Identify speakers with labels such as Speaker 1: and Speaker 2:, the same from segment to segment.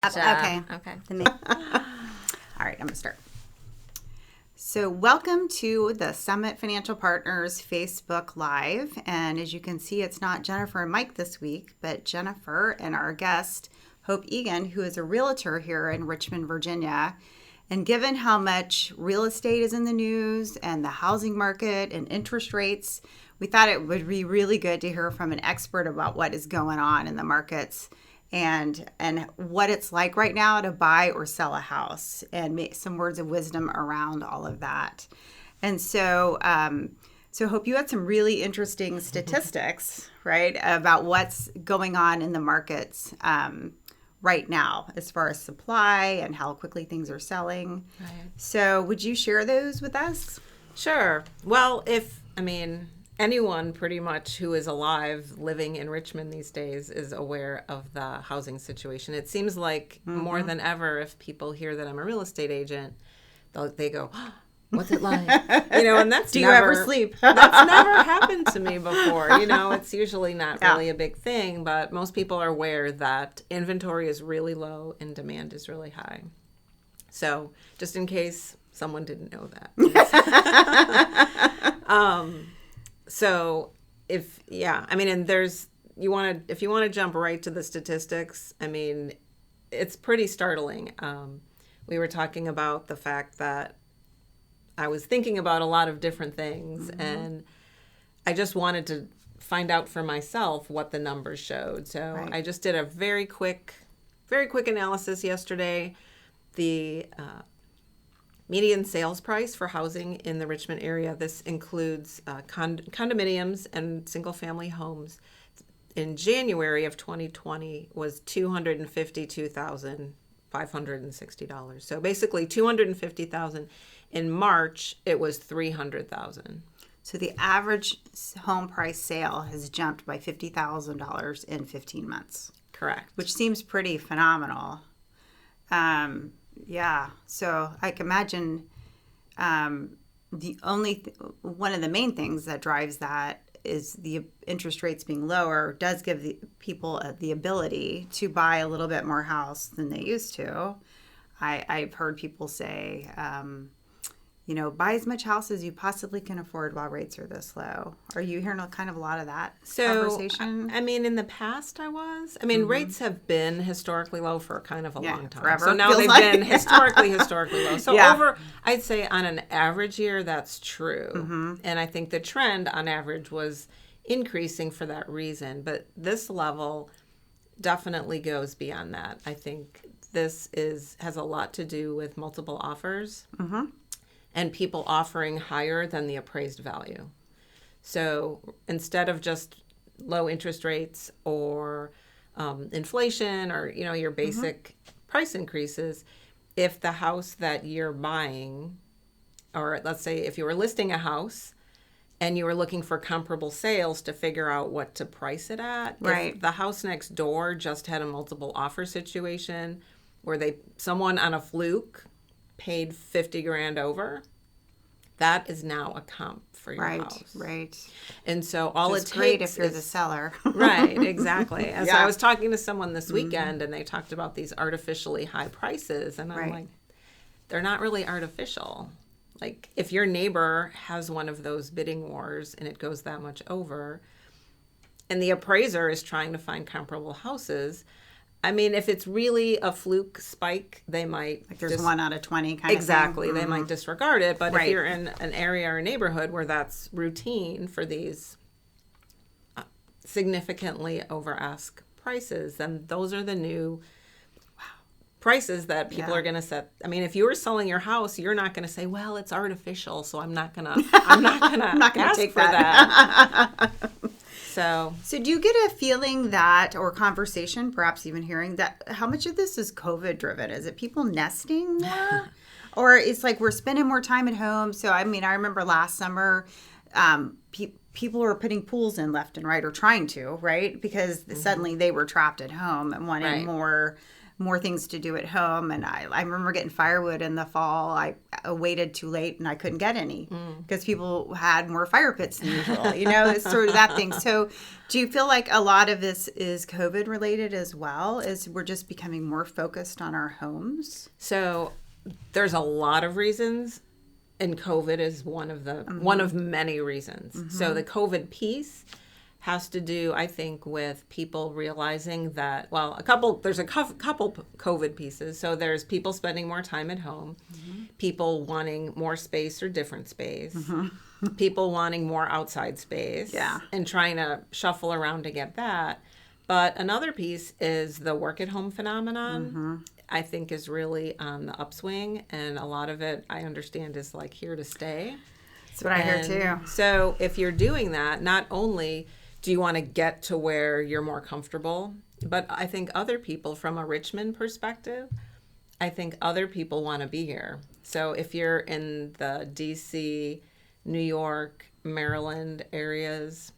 Speaker 1: Okay.
Speaker 2: Okay.
Speaker 1: All right, I'm going to start. So welcome to the Summit Financial Partners Facebook Live. And as you can see, it's not Jennifer and Mike this week, but Jennifer and our guest, Hope Egan, who is a realtor here in Richmond, Virginia. And given how much real estate is in the news and the housing market and interest rates, we thought it would be really good to hear from an expert about what is going on in the markets and what it's like right now to buy or sell a house, and make some words of wisdom around all of that. And so hope you had some really interesting statistics, right, about what's going on in the markets right now as far as supply and how quickly things are selling.
Speaker 2: Right.
Speaker 1: So would you share those with us?
Speaker 2: Sure. Well, anyone pretty much who is alive living in Richmond these days is aware of the housing situation. It seems like more than ever, if people hear that I'm a real estate agent, they go, oh, what's it like? And that's
Speaker 1: Do you ever sleep?
Speaker 2: That's never happened to me before. It's usually not really a big thing, but most people are aware that inventory is really low and demand is really high. So just in case someone didn't know that. So if you want to jump right to the statistics, it's pretty startling. We were talking about the fact that I was thinking about a lot of different things, and I just wanted to find out for myself what the numbers showed. So
Speaker 1: Right.
Speaker 2: I just did a very quick analysis yesterday. The median sales price for housing in the Richmond area, this includes condominiums and single-family homes, in January of 2020 was $252,560. So basically $250,000. In March, it was $300,000.
Speaker 1: So the average home price sale has jumped by $50,000 in 15 months.
Speaker 2: Correct.
Speaker 1: Which seems pretty phenomenal. Yeah, so I can imagine one of the main things that drives that is the interest rates being lower does give the people the ability to buy a little bit more house than they used to. I've heard people say, buy as much house as you possibly can afford while rates are this low. Are you hearing kind of a lot of that conversation?
Speaker 2: In the past I was. Rates have been historically low for kind of a long time.
Speaker 1: Forever,
Speaker 2: so now they've been historically low. So I'd say on an average year, that's true. Mm-hmm. And I think the trend on average was increasing for that reason. But this level definitely goes beyond that. I think this has a lot to do with multiple offers. Mm-hmm. And people offering higher than the appraised value. So instead of just low interest rates or inflation or, your basic price increases, if the house that you're buying, or let's say if you were listing a house and you were looking for comparable sales to figure out what to price it at,
Speaker 1: right.
Speaker 2: If the house next door just had a multiple offer situation where someone on a fluke paid $50,000 over, that is now a comp for your house.
Speaker 1: Right.
Speaker 2: And so all it takes
Speaker 1: great if you're the seller.
Speaker 2: Right, exactly. And so I was talking to someone this weekend, and they talked about these artificially high prices, and I'm like, they're not really artificial. Like, if your neighbor has one of those bidding wars and it goes that much over, and the appraiser is trying to find comparable houses, if it's really a fluke spike, they might...
Speaker 1: Like there's 1 out of 20 kind of thing.
Speaker 2: Exactly. They might disregard it. But if you're in an area or a neighborhood where that's routine for these significantly over-ask prices, then those are the new prices that people are going to set. If you were selling your house, you're not going to say, well, it's artificial, so I'm not going to take for that. So
Speaker 1: do you get a feeling that, or conversation, perhaps even hearing that, how much of this is COVID driven? Is it people nesting more? Or it's like we're spending more time at home? So, I remember last summer, people were putting pools in left and right, or trying to, right? Because suddenly they were trapped at home and wanted more things to do at home. And I remember getting firewood in the fall. I waited too late and I couldn't get any because people had more fire pits than usual. It's sort of that thing. So do you feel like a lot of this is COVID related as well, as we're just becoming more focused on our homes?
Speaker 2: So there's a lot of reasons, and COVID is one of many reasons. So the COVID piece has to do, I think, with people realizing that, there's a couple COVID pieces. So there's people spending more time at home, people wanting more space or different space, people wanting more outside space, and trying to shuffle around to get that. But another piece is the work at home phenomenon, I think is really on the upswing. And a lot of it, I understand, is like here to stay.
Speaker 1: That's what I hear too.
Speaker 2: So if you're doing that, not only do you want to get to where you're more comfortable, but I think other people, from a Richmond perspective, I think other people want to be here. So if you're in the DC, New York, Maryland areas,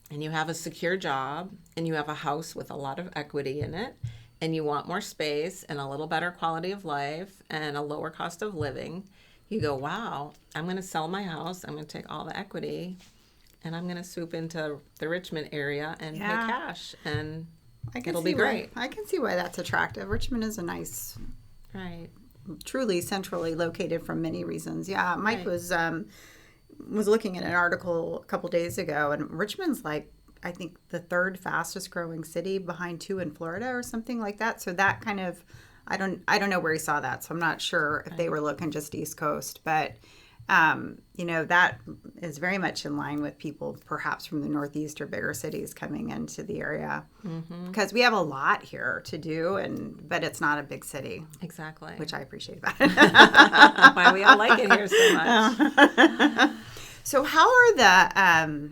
Speaker 2: and you have a secure job and you have a house with a lot of equity in it, and you want more space and a little better quality of life and a lower cost of living, you go, wow, I'm going to sell my house. I'm going to take all the equity and I'm going to swoop into the Richmond area and pay cash, and it'll be great.
Speaker 1: I can see why that's attractive. Richmond is a nice, truly centrally located for many reasons. Yeah, Mike was looking at an article a couple days ago, and Richmond's like, I think, the third fastest growing city behind 2 in Florida or something like that. So that kind of, I don't know where he saw that, so I'm not sure if they were looking just East Coast, but that is very much in line with people perhaps from the Northeast or bigger cities coming into the area, because we have a lot here to do, but it's not a big city.
Speaker 2: Exactly.
Speaker 1: Which I appreciate about it.
Speaker 2: Why we all like it here so much.
Speaker 1: So how are the,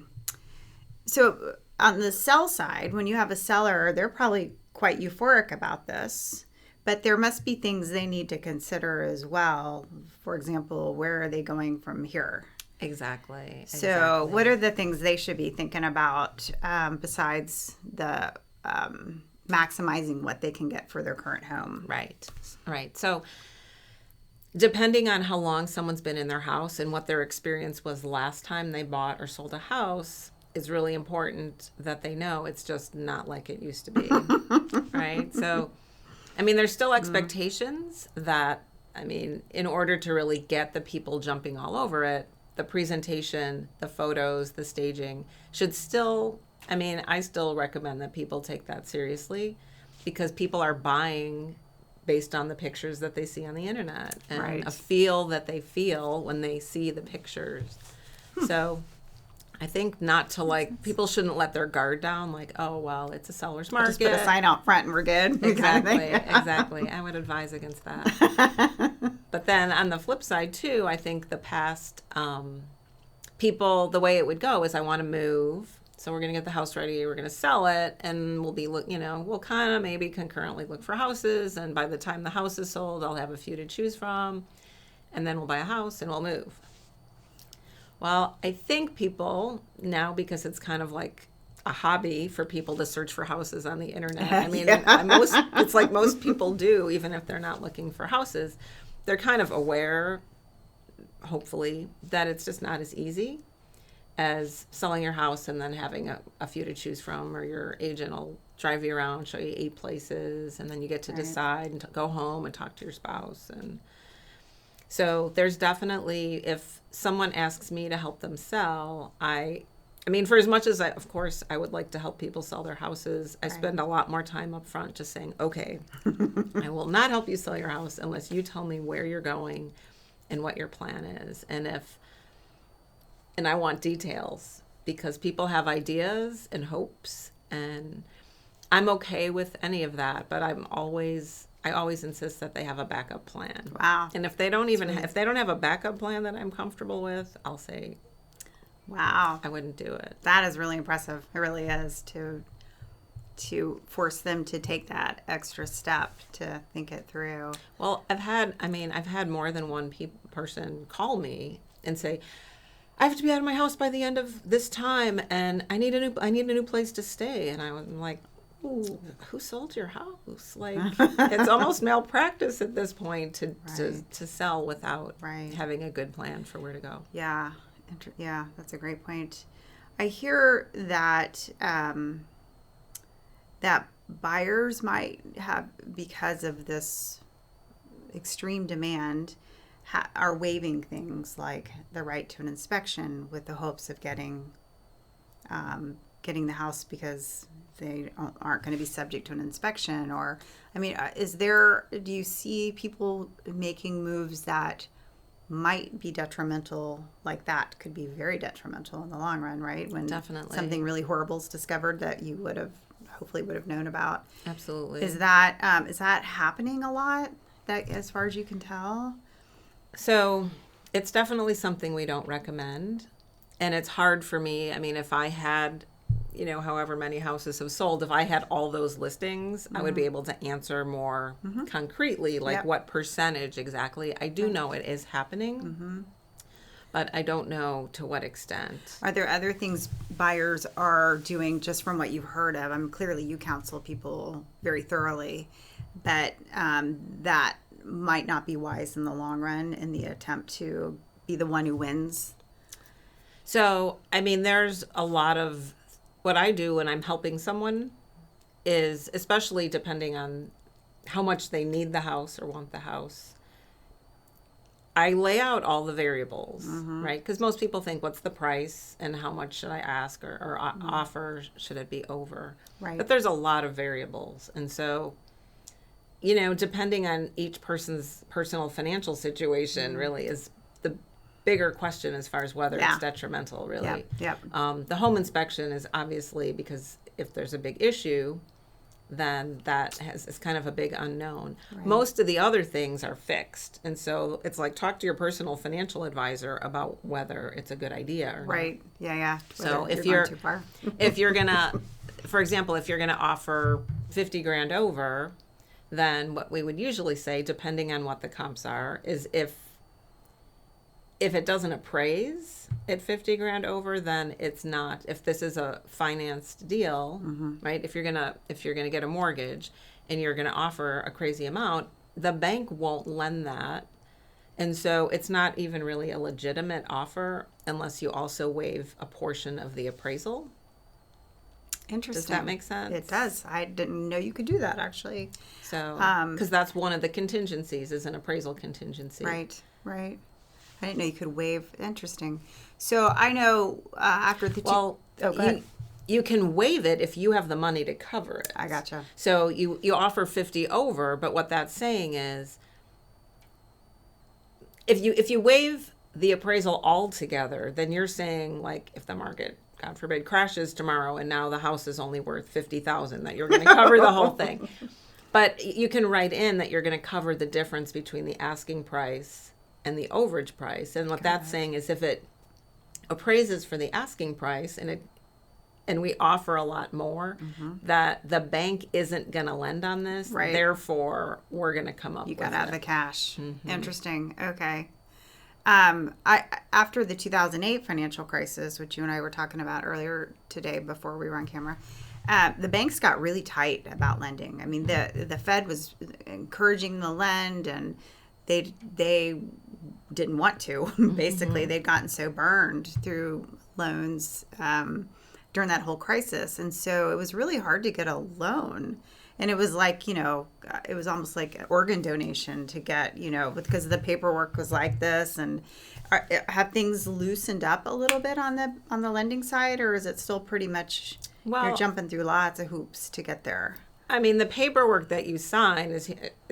Speaker 1: so on the sell side, when you have a seller, they're probably quite euphoric about this, but there must be things they need to consider as well. For example, where are they going from here?
Speaker 2: Exactly.
Speaker 1: So what are the things they should be thinking about besides the maximizing what they can get for their current home?
Speaker 2: Right. So depending on how long someone's been in their house and what their experience was last time they bought or sold a house, is really important that they know it's just not like it used to be. Right? So, there's still expectations that, in order to really get the people jumping all over it, the presentation, the photos, the staging should still, I still recommend that people take that seriously, because people are buying based on the pictures that they see on the internet and a feel that they feel when they see the pictures. So I think not to people shouldn't let their guard down, like, oh, well, it's a seller's market.
Speaker 1: Just put a sign out front and we're good.
Speaker 2: Exactly. I would advise against that. But then on the flip side, too, I think the past people, the way it would go is, I want to move. So we're going to get the house ready. We're going to sell it. And we'll kind of maybe concurrently look for houses. And by the time the house is sold, I'll have a few to choose from. And then we'll buy a house and we'll move. Well, I think people now, because it's kind of like a hobby for people to search for houses on the internet. It's like most people do, even if they're not looking for houses. They're kind of aware, hopefully, that it's just not as easy as selling your house and then having a few to choose from, or your agent will drive you around, show you 8 places, and then you get to decide and go home and talk to your spouse. And so there's definitely, if someone asks me to help them sell, for as much as of course I would like to help people sell their houses, I spend a lot more time up front just saying, okay, I will not help you sell your house unless you tell me where you're going and what your plan is. And I want details, because people have ideas and hopes, and I'm okay with any of that, but I always insist that they have a backup plan.
Speaker 1: Wow.
Speaker 2: And if they don't have a backup plan that I'm comfortable with, I'll say,
Speaker 1: wow,
Speaker 2: I wouldn't do it.
Speaker 1: That is really impressive. It really is, to force them to take that extra step to think it through.
Speaker 2: Well, I've had more than one person call me and say, I have to be out of my house by the end of this time, and I need a new place to stay. And I was like, who sold your house? Like, it's almost malpractice at this point to sell without having a good plan for where to go.
Speaker 1: Yeah. Yeah, that's a great point. I hear that that buyers might have, because of this extreme demand, are waiving things like the right to an inspection with the hopes of getting the house because they aren't going to be subject to an inspection. Or, I mean, do you see people making moves that might be detrimental? Like that could be very detrimental in the long run, right? When
Speaker 2: Definitely
Speaker 1: something really horrible is discovered that you hopefully would have known about.
Speaker 2: Absolutely.
Speaker 1: Is that happening a lot, that as far as you can tell?
Speaker 2: So it's definitely something we don't recommend. And it's hard for me. I mean, if I had, however many houses have sold, if I had all those listings, I would be able to answer more concretely, like what percentage exactly. I do know it is happening, but I don't know to what extent.
Speaker 1: Are there other things buyers are doing, just from what you've heard of? I mean, clearly you counsel people very thoroughly, but that might not be wise in the long run in the attempt to be the one who wins.
Speaker 2: So, I mean, there's a lot of what I do when I'm helping someone is, especially depending on how much they need the house or want the house, I lay out all the variables, right? Because most people think, what's the price and how much should I ask or offer? Should it be over?
Speaker 1: Right.
Speaker 2: But there's a lot of variables. And so, depending on each person's personal financial situation really is the bigger question as far as whether it's detrimental, really.
Speaker 1: Yep.
Speaker 2: The home inspection is obviously, because if there's a big issue, then is kind of a big unknown. Right. Most of the other things are fixed. And so it's like, talk to your personal financial advisor about whether it's a good idea or
Speaker 1: not. Yeah.
Speaker 2: So if you're going to, for example, if you're going to offer $50,000 over, then what we would usually say, depending on what the comps are, is if it doesn't appraise at $50,000 over, then it's not. If this is a financed deal, right? If you're gonna get a mortgage and you're gonna offer a crazy amount, the bank won't lend that, and so it's not even really a legitimate offer unless you also waive a portion of the appraisal.
Speaker 1: Interesting.
Speaker 2: Does that make sense?
Speaker 1: It does. I didn't know you could do that, actually.
Speaker 2: So, because that's one of the contingencies, is an appraisal contingency.
Speaker 1: Right. I didn't know you could waive. Interesting. So I know after the
Speaker 2: go ahead. You can waive it if you have the money to cover it.
Speaker 1: I gotcha.
Speaker 2: So you offer 50 over, but what that's saying is, if you waive the appraisal altogether, then you're saying, like, if the market, God forbid, crashes tomorrow and now the house is only worth $50,000, that you're going to cover the whole thing. But you can write in that you're going to cover the difference between the asking price and the overage price. And what that's saying is, if it appraises for the asking price and we offer a lot more, that the bank isn't going to lend on this. Right. Therefore, we're going to come up with it.
Speaker 1: You got to have the cash. Interesting. Okay. After the 2008 financial crisis, which you and I were talking about earlier today before we were on camera, the banks got really tight about lending. I mean, the Fed was encouraging the lend, and they didn't want to. Basically, they'd gotten so burned through loans during that whole crisis, and so it was really hard to get a loan. And it was like, it was almost like an organ donation to get, because the paperwork was like this. And have things loosened up a little bit on the lending side, or is it still pretty much you're jumping through lots of hoops to get there?
Speaker 2: I mean, the paperwork that you sign is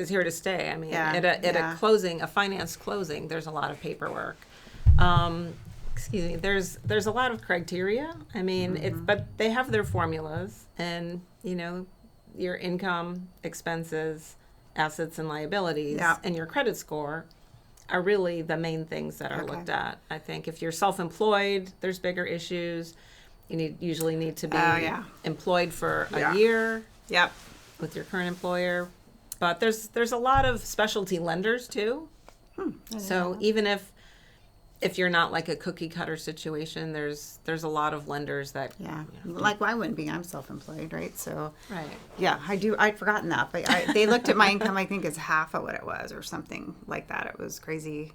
Speaker 2: here to stay. I mean, at a closing, a finance closing, there's a lot of paperwork. There's a lot of criteria. I mean, but they have their formulas, and your income, expenses, assets and liabilities, and your credit score are really the main things that are looked at. I think if you're self-employed, there's bigger issues. You usually need to be employed for a year.
Speaker 1: Yep.
Speaker 2: With your current employer. But there's a lot of specialty lenders too. So even if if you're not like a cookie cutter situation, there's a lot of lenders that
Speaker 1: like I wouldn't be. I'm self-employed, right? So
Speaker 2: right.
Speaker 1: Yeah, I do. I'd forgotten that, but they looked at my income. I think as half of what it was, or something like that. It was crazy.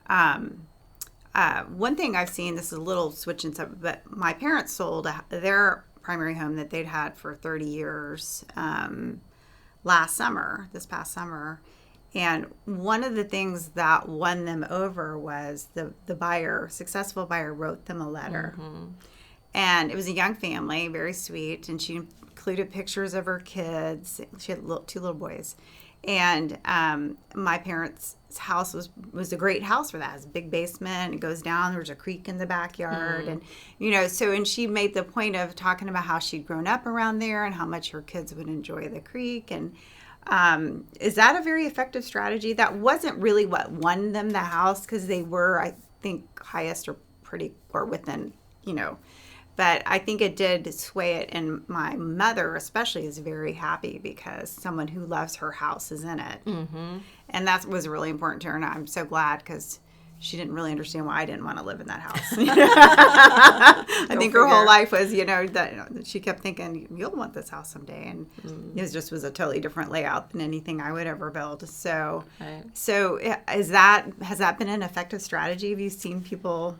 Speaker 1: One thing I've seen, this is a little switch and stuff, but my parents sold their primary home that they'd had for 30 years this past summer. And one of the things that won them over was the successful buyer wrote them a letter. Mm-hmm. And it was a young family, very sweet, and she included pictures of her kids. She had two little boys. And my parents' house was a great house for that. It's a big basement. It goes down. There's a creek in the backyard. Mm-hmm. And, and she made the point of talking about how she'd grown up around there and how much her kids would enjoy the creek. And is that a very effective strategy? That wasn't really what won them the house, because they were, I think, highest or within, but I think it did sway it. And my mother especially is very happy because someone who loves her house is in it. Mm-hmm. And that was really important to her. And I'm so glad, because she didn't really understand why I didn't want to live in that house. I think her whole life was, that she kept thinking, you'll want this house someday. And it was a totally different layout than anything I would ever build. So, has that been an effective strategy? Have you seen people...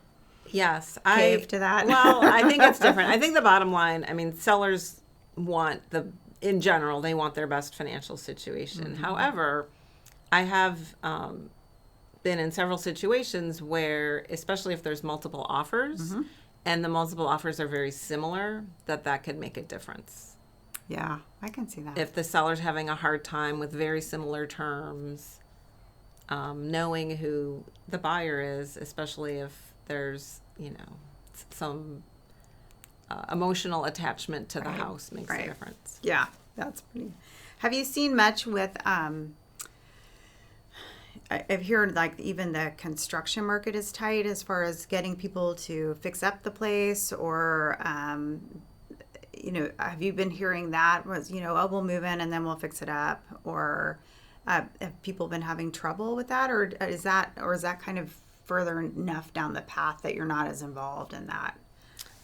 Speaker 2: Yes,
Speaker 1: cave to that?
Speaker 2: Well, I think it's different. I think the bottom line, sellers in general, they want their best financial situation. Mm-hmm. However, I have been in several situations where, especially if there's multiple offers, mm-hmm. and the multiple offers are very similar, that could make a difference.
Speaker 1: Yeah, I can see that.
Speaker 2: If the seller's having a hard time with very similar terms, knowing who the buyer is, especially if there's some emotional attachment to the house, makes a difference.
Speaker 1: Yeah, that's pretty. Have you seen much with I've heard like even the construction market is tight as far as getting people to fix up the place, or have you been hearing that was we'll move in and then we'll fix it up, or have people been having trouble with that, or is that kind of further enough down the path that you're not as involved in that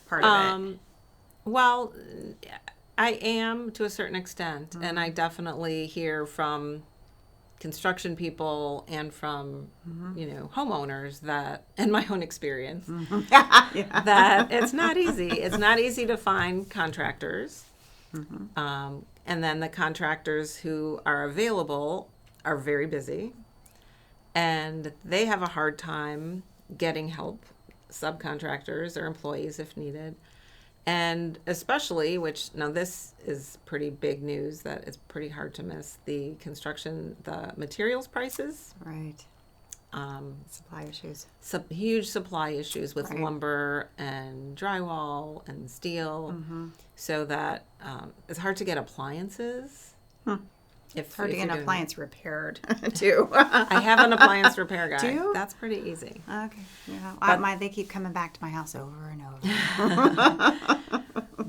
Speaker 1: part of it?
Speaker 2: Well, I am to a certain extent, mm-hmm. and I definitely hear from construction people and from mm-hmm. Homeowners that, and my own experience, mm-hmm. yeah. that it's not easy. It's not easy to find contractors, mm-hmm. And then the contractors who are available are very busy. And they have a hard time getting help, subcontractors or employees if needed. And especially, now this is pretty big news that it's pretty hard to miss, the materials prices.
Speaker 1: Right. Supply issues.
Speaker 2: Huge supply issues with lumber and drywall and steel. Mm-hmm. So that it's hard to get appliances.
Speaker 1: It's hard to get an appliance repaired, too.
Speaker 2: I have an appliance repair guy.
Speaker 1: Do you?
Speaker 2: That's pretty easy.
Speaker 1: Okay. Yeah. They keep coming back to my house over and over.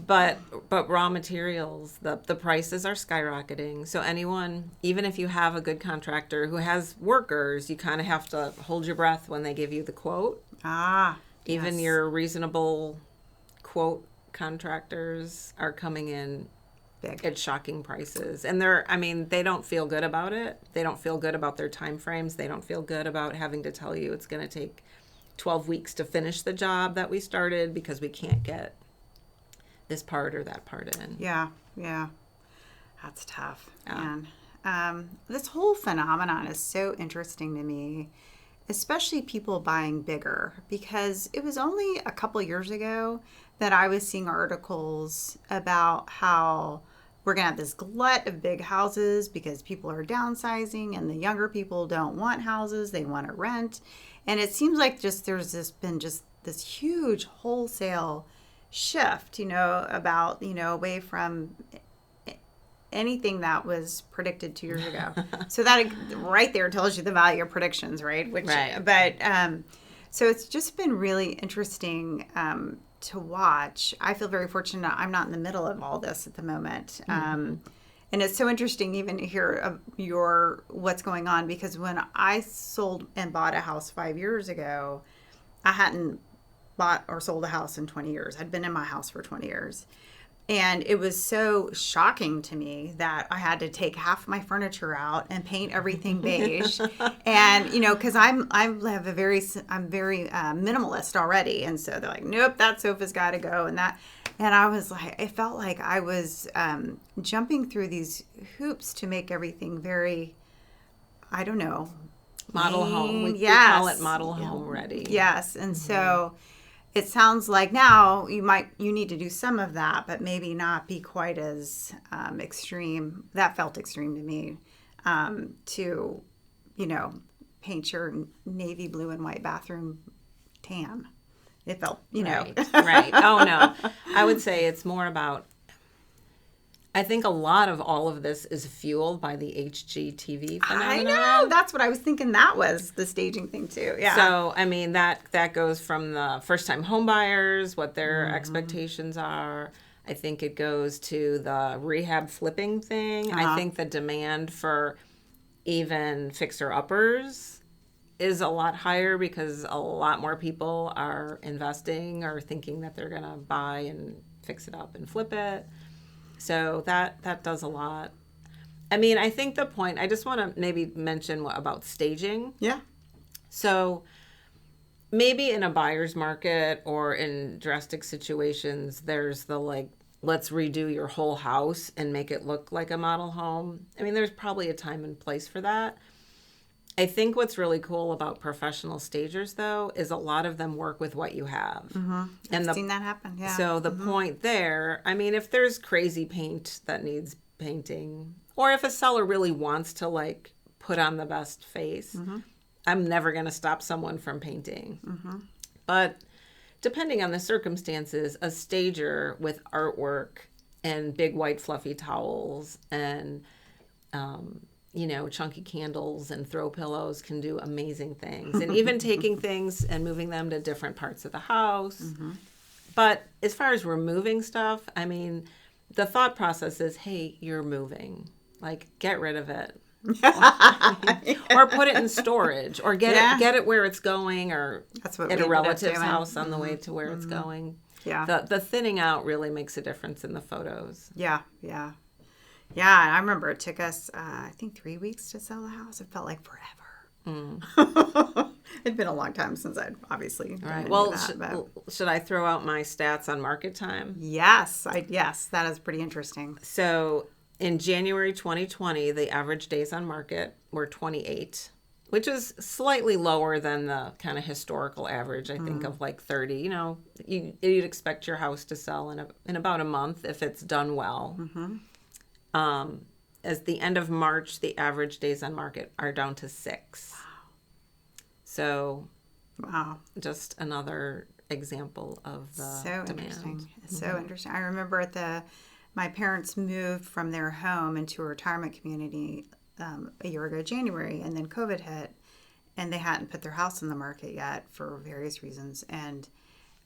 Speaker 2: But raw materials, the prices are skyrocketing. So anyone, even if you have a good contractor who has workers, you kind of have to hold your breath when they give you the quote. Even your reasonable quote contractors are coming in big at shocking prices, and they don't feel good about it. They don't feel good about their time frames. They don't feel good about having to tell you it's going to take 12 weeks to finish the job that we started because we can't get this part or that part in.
Speaker 1: Yeah, that's tough. And this whole phenomenon is so interesting to me, especially people buying bigger, because it was only a couple years ago that I was seeing articles about how we're going to have this glut of big houses because people are downsizing and the younger people don't want houses, they want to rent. And it seems like there's been this huge wholesale shift, about, away from anything that was predicted 2 years ago. So that right there tells you the value of predictions, right? But so it's just been really interesting to watch. I feel very fortunate. I'm not in the middle of all this at the moment. Mm-hmm. And it's so interesting even to hear what's going on, because when I sold and bought a house 5 years ago, I hadn't bought or sold a house in 20 years. I'd been in my house for 20 years. And it was so shocking to me that I had to take half my furniture out and paint everything beige. And, because I'm very minimalist already. And so they're like, nope, that sofa's got to go. And I was like, it felt like I was jumping through these hoops to make everything very, I don't know.
Speaker 2: Model home. We call it model home ready.
Speaker 1: Yes. And so it sounds like now you need to do some of that, but maybe not be quite as extreme. That felt extreme to me, to, paint your navy blue and white bathroom tan. It felt,
Speaker 2: Right. Oh, no. I would say it's more about, I think a lot of all of this is fueled by the HGTV phenomenon.
Speaker 1: I know. That's what I was thinking. That was the staging thing too. Yeah.
Speaker 2: So, I mean, that goes from the first-time home buyers, what their expectations are. I think it goes to the rehab flipping thing. I think the demand for even fixer-uppers is a lot higher because a lot more people are investing or thinking that they're going to buy and fix it up and flip it. So that does a lot. I mean, I think the point, I just want to maybe mention about staging.
Speaker 1: Yeah.
Speaker 2: So maybe in a buyer's market or in drastic situations, there's the let's redo your whole house and make it look like a model home. I mean, there's probably a time and place for that. I think what's really cool about professional stagers, though, is a lot of them work with what you have.
Speaker 1: Mm-hmm. I've seen that happen, yeah.
Speaker 2: So the point there, I mean, if there's crazy paint that needs painting, or if a seller really wants to, put on the best face, I'm never going to stop someone from painting. But depending on the circumstances, a stager with artwork and big white fluffy towels and chunky candles and throw pillows can do amazing things. And even taking things and moving them to different parts of the house. But as far as removing stuff, I mean, the thought process is, hey, you're moving. Get rid of it. Or put it in storage. Or get it where it's going, or
Speaker 1: that's what
Speaker 2: at a relative's house on the way to where it's going.
Speaker 1: Yeah.
Speaker 2: The thinning out really makes a difference in the photos.
Speaker 1: Yeah. I remember it took us, I think 3 weeks to sell the house. It felt like forever. It'd been a long time since I'd obviously done any of that.
Speaker 2: Should I throw out my stats on market time?
Speaker 1: Yes, that is pretty interesting.
Speaker 2: So in January 2020, the average days on market were 28, which is slightly lower than the kind of historical average, I think, of 30. You'd expect your house to sell in about a month if it's done well. As the end of March, the average days on market are down to 6. Wow. So, just another example of the demand.
Speaker 1: Interesting. So interesting. I remember my parents moved from their home into a retirement community a year ago, January, and then COVID hit, and they hadn't put their house on the market yet for various reasons. And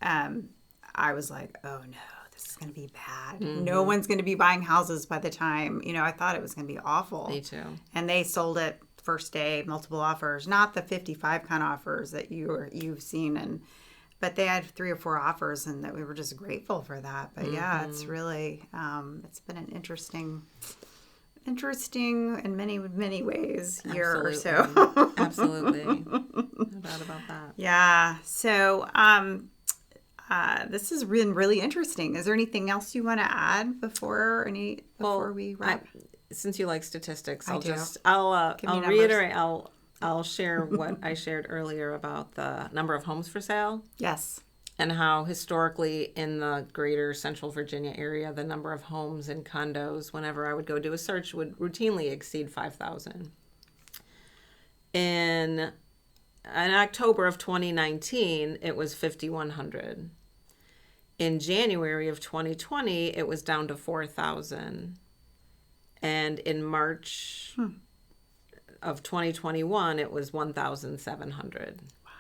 Speaker 1: I was like, oh no. This is going to be bad. No one's going to be buying houses by the time, I thought it was going to be awful.
Speaker 2: Me too.
Speaker 1: And they sold it first day, multiple offers, not the 55 kind of offers that you've seen, but they had 3 or 4 offers, and that we were just grateful for that. But yeah, it's really, it's been an interesting in many ways year or so.
Speaker 2: Absolutely. No doubt about that.
Speaker 1: Yeah. So, this has been really interesting. Is there anything else you want to add before we wrap?
Speaker 2: Since you like statistics, I'll
Speaker 1: numbers.
Speaker 2: reiterate. I'll share what I shared earlier about the number of homes for sale.
Speaker 1: Yes.
Speaker 2: And how historically in the greater Central Virginia area, the number of homes and condos, whenever I would go do a search, would routinely exceed 5,000. In October of 2019, it was 5,100. In January of 2020, it was down to 4,000. And in March of 2021, it was 1,700. Wow.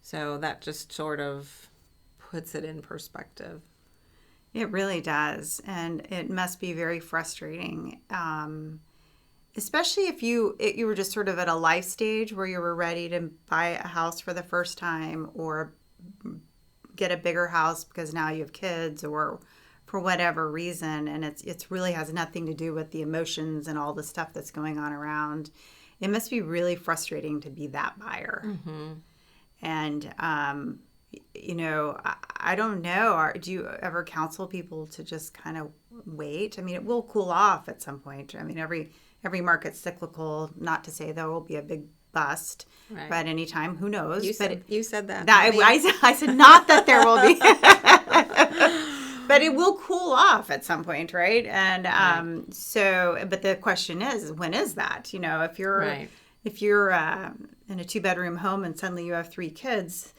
Speaker 2: So that just sort of puts it in perspective.
Speaker 1: It really does. And it must be very frustrating, especially if you were just sort of at a life stage where you were ready to buy a house for the first time, or get a bigger house because now you have kids or for whatever reason, and it's really has nothing to do with the emotions and all the stuff that's going on around. It must be really frustrating to be that buyer. Mm-hmm. And, I don't know. Do you ever counsel people to just kind of wait? I mean, it will cool off at some point. I mean, every market's cyclical, not to say there will be a big bust at any time. Who knows?
Speaker 2: You said that.
Speaker 1: I said not that there will be. But it will cool off at some point, right? And but the question is, when is that? If you're in a 2-bedroom home and suddenly you have 3 kids,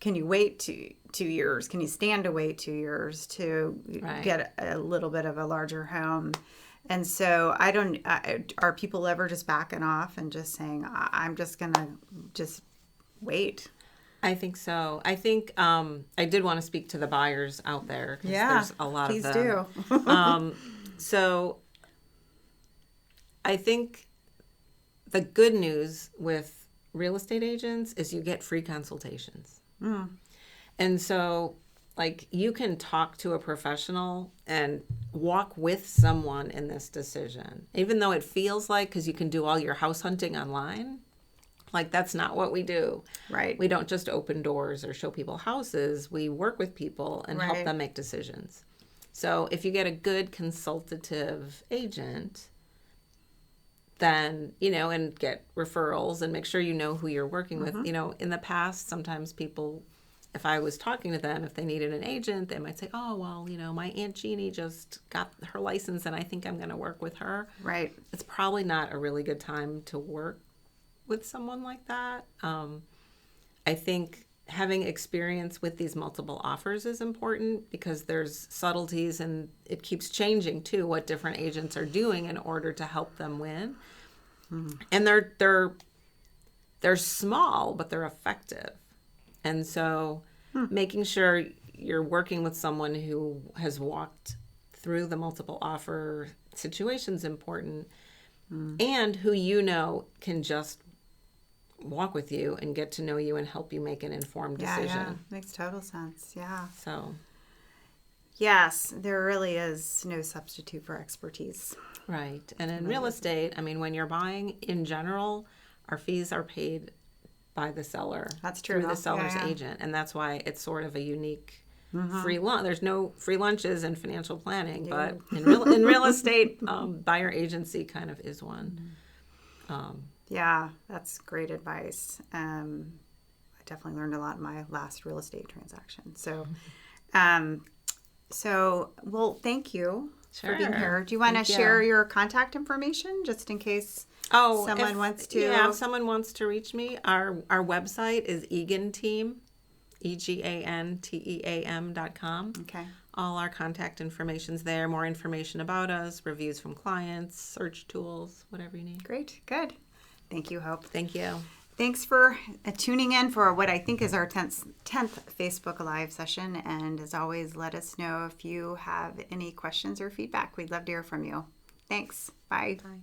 Speaker 1: can you wait 2 years? Can you stand to wait 2 years to get a little bit of a larger home? And so are people ever just backing off and just saying, I'm just going to just wait?
Speaker 2: I think so. I think I did want to speak to the buyers out there. There's a lot of them.
Speaker 1: Please do.
Speaker 2: So I think the good news with real estate agents is you get free consultations. Mm. And so you can talk to a professional and walk with someone in this decision, even though it feels like, because you can do all your house hunting online. That's not what we do.
Speaker 1: Right.
Speaker 2: We don't just open doors or show people houses. We work with people and help them make decisions. So if you get a good consultative agent, then, and get referrals and make sure you know who you're working with. In the past, sometimes people, if I was talking to them, if they needed an agent, they might say, oh, well, my Aunt Jeannie just got her license and I think I'm going to work with her.
Speaker 1: Right.
Speaker 2: It's probably not a really good time to work with someone like that. I think having experience with these multiple offers is important because there's subtleties and it keeps changing too what different agents are doing in order to help them win. Mm-hmm. And they're small, but they're effective. And so making sure you're working with someone who has walked through the multiple offer situation is important, and who can just walk with you and get to know you and help you make an informed decision.
Speaker 1: Yeah, makes total sense. Yeah.
Speaker 2: So,
Speaker 1: yes, there really is no substitute for expertise.
Speaker 2: Right. And in real estate, when you're buying in general, our fees are paid by the seller.
Speaker 1: That's true.
Speaker 2: Through the seller's agent. And that's why it's sort of a unique free lunch. There's no free lunches in financial planning, but in real estate, buyer agency kind of is one.
Speaker 1: Yeah, that's great advice. I definitely learned a lot in my last real estate transaction. So, well, thank you for being here. Do you want to share your contact information just in case someone wants to?
Speaker 2: Yeah, if someone wants to reach me, our website is Egan Team, EGANTEAM.com.
Speaker 1: Okay.
Speaker 2: All our contact information's there. More information about us, reviews from clients, search tools, whatever you need.
Speaker 1: Great. Good. Thank you, Hope.
Speaker 2: Thank you.
Speaker 1: Thanks for tuning in for what I think is our 10th Facebook Live session. And as always, let us know if you have any questions or feedback. We'd love to hear from you. Thanks. Bye.
Speaker 2: Bye.